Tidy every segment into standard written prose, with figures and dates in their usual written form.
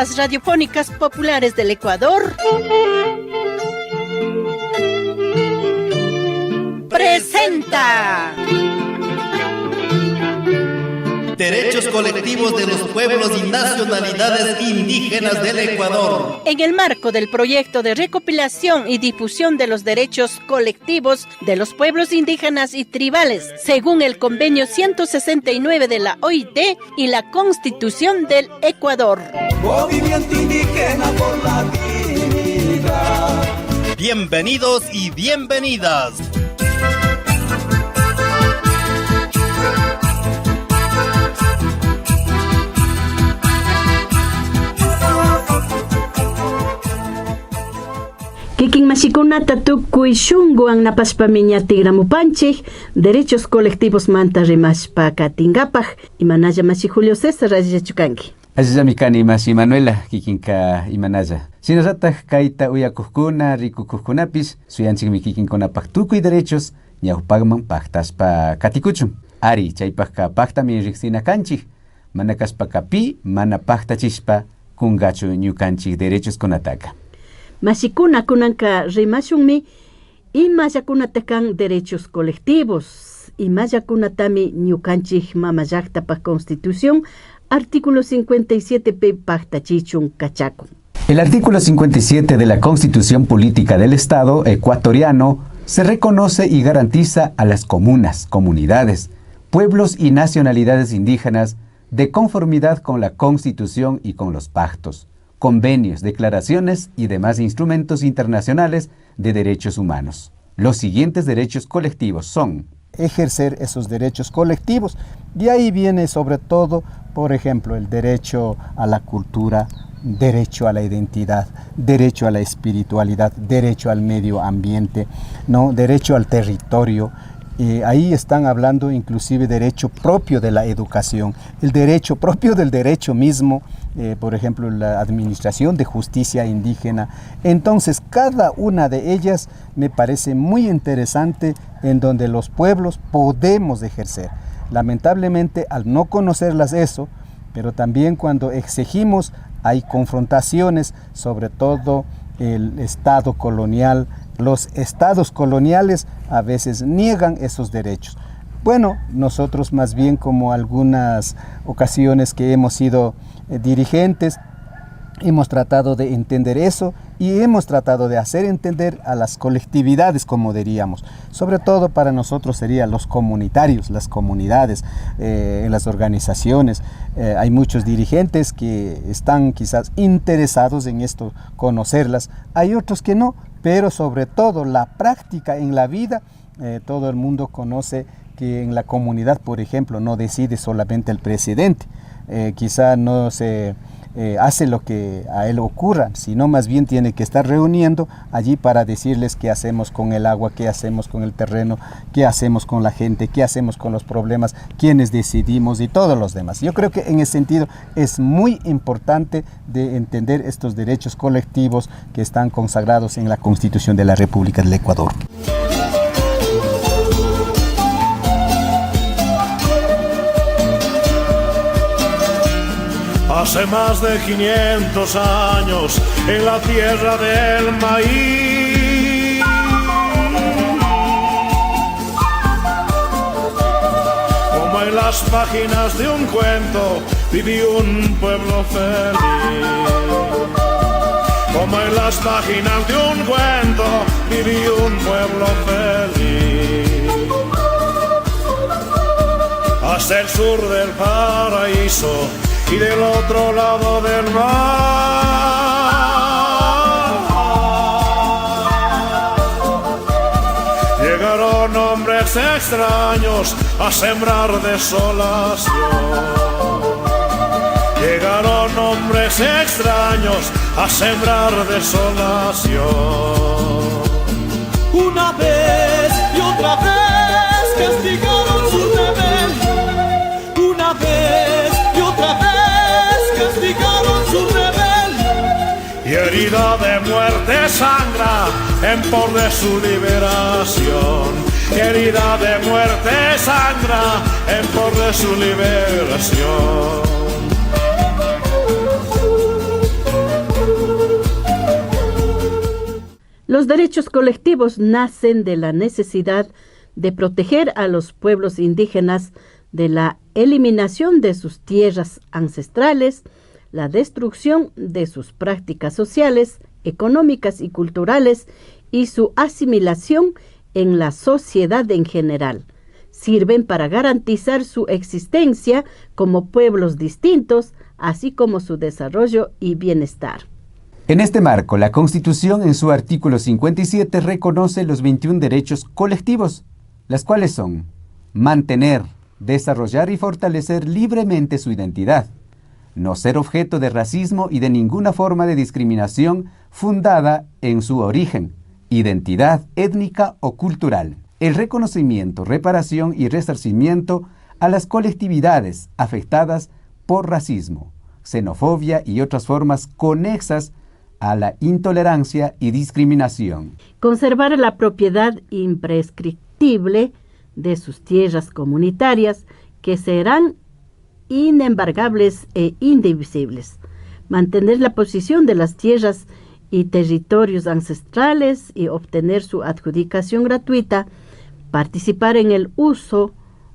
Ondas Radiofónicas Populares del Ecuador presenta Derechos colectivos de los pueblos y nacionalidades indígenas del Ecuador. En el marco del proyecto de recopilación y difusión de los derechos colectivos de los pueblos indígenas y tribales, según el convenio 169 de la OIT y la Constitución del Ecuador. Movimiento indígena por la dignidad. Bienvenidos y bienvenidas. Kikin masikunata tukuy shunguan napaspamiña tigramupanchik derechos colectivos manta rimashpa katingapaj imanalla masi Julio César ayachukanki. Azizami kani masi Manuela kikinka imanalla. Sinasataq kayta uyakuqkuna rikukuqkunapis suyanchikmi kikinkunapaq tukuy derechos ñawpaqman paqtaspa katikuchun. Ari chaypaqqa paqtami riqsina kanchik. Mana kaspaqa mana paqtachispa kungachu ñukanchik derechoskunataqa. Masikuna kunanka rimashunmi imallakunatakan derechos colectivos. Imallakunatami ñukanchik mamallaqtapa Constitución artículo 57 pe paqtachichun kachakun. El artículo 57 de la Constitución Política del Estado ecuatoriano se reconoce y garantiza a las comunas, comunidades, pueblos y nacionalidades indígenas de conformidad con la Constitución y con los pactos, convenios, declaraciones y demás instrumentos internacionales de derechos humanos. Los siguientes derechos colectivos son: ejercer esos derechos colectivos. De ahí viene sobre todo, por ejemplo, el derecho a la cultura, derecho a la identidad, derecho a la espiritualidad, derecho al medio ambiente, ¿no? Derecho al territorio. Ahí están hablando inclusive derecho propio de la educación, el derecho propio del derecho mismo, por ejemplo, la administración de justicia indígena. Entonces, cada una de ellas me parece muy interesante, en donde los pueblos podemos ejercer. Lamentablemente, al no conocerlas eso, pero también cuando exigimos, hay confrontaciones, sobre todo el Estado colonial. Los estados coloniales a veces niegan esos derechos. Bueno, nosotros más bien, como algunas ocasiones que hemos sido dirigentes, hemos tratado de entender eso y hemos tratado de hacer entender a las colectividades, como diríamos. Sobre todo para nosotros serían los comunitarios, las comunidades, en las organizaciones. Hay muchos dirigentes que están quizás interesados en esto, conocerlas. Hay otros que no, pero sobre todo la práctica en la vida, todo el mundo conoce que en la comunidad, por ejemplo, no decide solamente el presidente. Quizá no se hace lo que a él ocurra, sino más bien tiene que estar reuniendo allí para decirles qué hacemos con el agua, qué hacemos con el terreno, qué hacemos con la gente, qué hacemos con los problemas, quiénes decidimos y todos los demás. Yo creo que en ese sentido es muy importante de entender estos derechos colectivos que están consagrados en la Constitución de la República del Ecuador. Hace más de 500 años, en la tierra del maíz, como en las páginas de un cuento, vivió un pueblo feliz. Como en las páginas de un cuento, vivió un pueblo feliz. Hasta el sur del paraíso y del otro lado del mar llegaron hombres extraños a sembrar desolación. Llegaron hombres extraños a sembrar desolación. Una vez y otra vez castigaron su rebelión. Una vez y otra vez castigaron su rebelión. Y herida de muerte sangra en por de su liberación. Y herida de muerte sangra en por de su liberación. Los derechos colectivos nacen de la necesidad de proteger a los pueblos indígenas de la eliminación de sus tierras ancestrales, la destrucción de sus prácticas sociales, económicas y culturales y su asimilación en la sociedad en general. Sirven para garantizar su existencia como pueblos distintos, así como su desarrollo y bienestar. En este marco, la Constitución en su artículo 57 reconoce los 21 derechos colectivos, las cuales son mantener, desarrollar y fortalecer libremente su identidad, no ser objeto de racismo y de ninguna forma de discriminación fundada en su origen, identidad étnica o cultural, el reconocimiento, reparación y resarcimiento a las colectividades afectadas por racismo, xenofobia y otras formas conexas a la intolerancia y discriminación. Conservar la propiedad imprescriptible de sus tierras comunitarias, que serán inembargables e indivisibles. Mantener la posición de las tierras y territorios ancestrales y obtener su adjudicación gratuita. Participar en el uso,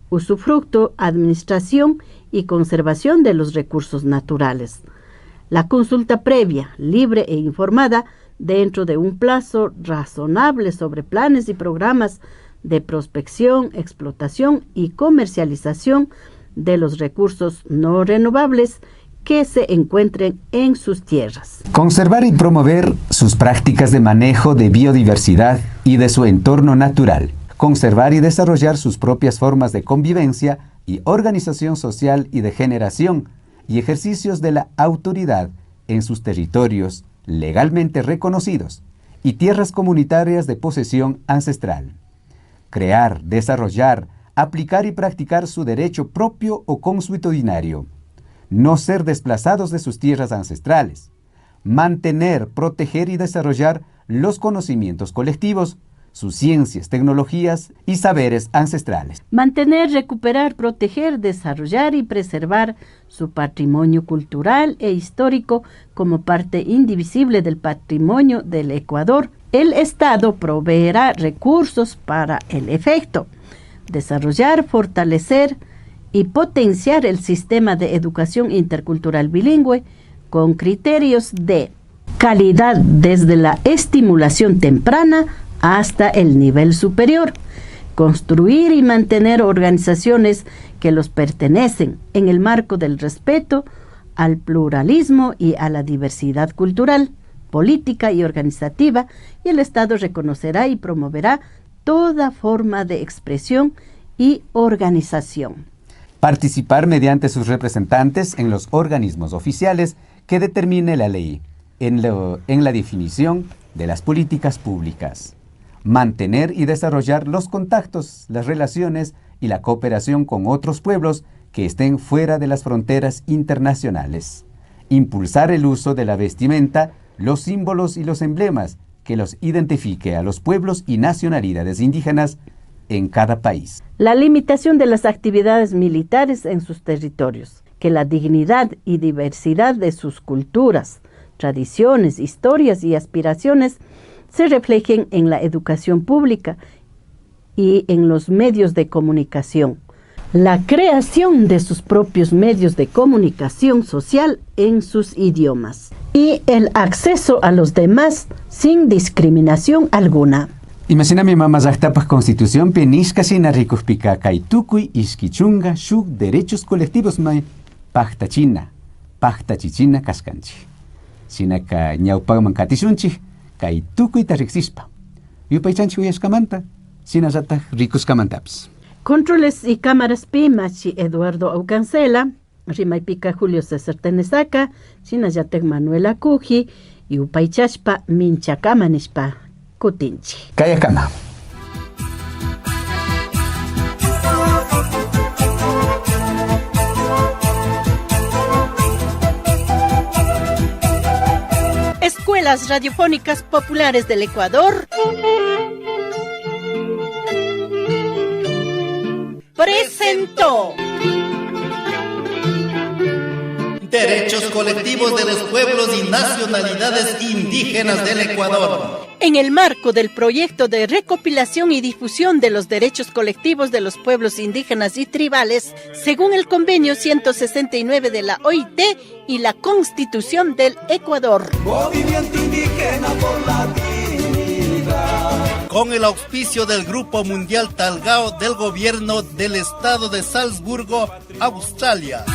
usufructo, administración y conservación de los recursos naturales. La consulta previa, libre e informada, dentro de un plazo razonable sobre planes y programas de prospección, explotación y comercialización de los recursos no renovables que se encuentren en sus tierras. Conservar y promover sus prácticas de manejo de biodiversidad y de su entorno natural. Conservar y desarrollar sus propias formas de convivencia y organización social y de generación y ejercicios de la autoridad en sus territorios legalmente reconocidos y tierras comunitarias de posesión ancestral. Crear, desarrollar, aplicar y practicar su derecho propio o consuetudinario. No ser desplazados de sus tierras ancestrales. Mantener, proteger y desarrollar los conocimientos colectivos, sus ciencias, tecnologías y saberes ancestrales. Mantener, recuperar, proteger, desarrollar y preservar su patrimonio cultural e histórico como parte indivisible del patrimonio del Ecuador. El Estado proveerá recursos para el efecto. Desarrollar, fortalecer y potenciar el sistema de educación intercultural bilingüe con criterios de calidad desde la estimulación temprana hasta el nivel superior. Construir y mantener organizaciones que los pertenecen en el marco del respeto al pluralismo y a la diversidad cultural, política y organizativa, y el Estado reconocerá y promoverá toda forma de expresión y organización. Participar mediante sus representantes en los organismos oficiales que determine la ley, en la definición de las políticas públicas. Mantener y desarrollar los contactos, las relaciones y la cooperación con otros pueblos que estén fuera de las fronteras internacionales. Impulsar el uso de la vestimenta, los símbolos y los emblemas que los identifique a los pueblos y nacionalidades indígenas en cada país. La limitación de las actividades militares en sus territorios, que la dignidad y diversidad de sus culturas, tradiciones, historias y aspiraciones se reflejen en la educación pública y en los medios de comunicación. La creación de sus propios medios de comunicación social en sus idiomas y el acceso a los demás sin discriminación alguna. Imagina mi mamá zaktapas constitución penishka sina rikuspika kaitukuy iskichunga shuk derechos colectivos may pachtachina, pachtachichina kaskanchi. Sinaka ñawpagman katishunchi kaitukuy tarixispa. Yupaychanchi uyashkamanta, sinazata rikuskamantapis. Controles y cámaras Pimachi Eduardo Aucancela, Rimaypica Julio César Tenesaca, Sinayatec Manuela Cuji y Upaychashpa Minchakamanishpa Kutinchi. Kayakama. Escuelas Radiofónicas Populares del Ecuador presentó Derechos derechos colectivos de los pueblos y nacionalidades indígenas del Ecuador. En el marco del proyecto de recopilación y difusión de los derechos colectivos de los pueblos indígenas y tribales, según el convenio 169 de la OIT y la Constitución del Ecuador. Movimiento indígena por la dignidad. Con el auspicio del Grupo Mundial Talgao del Gobierno del Estado de Salzburgo, Australia.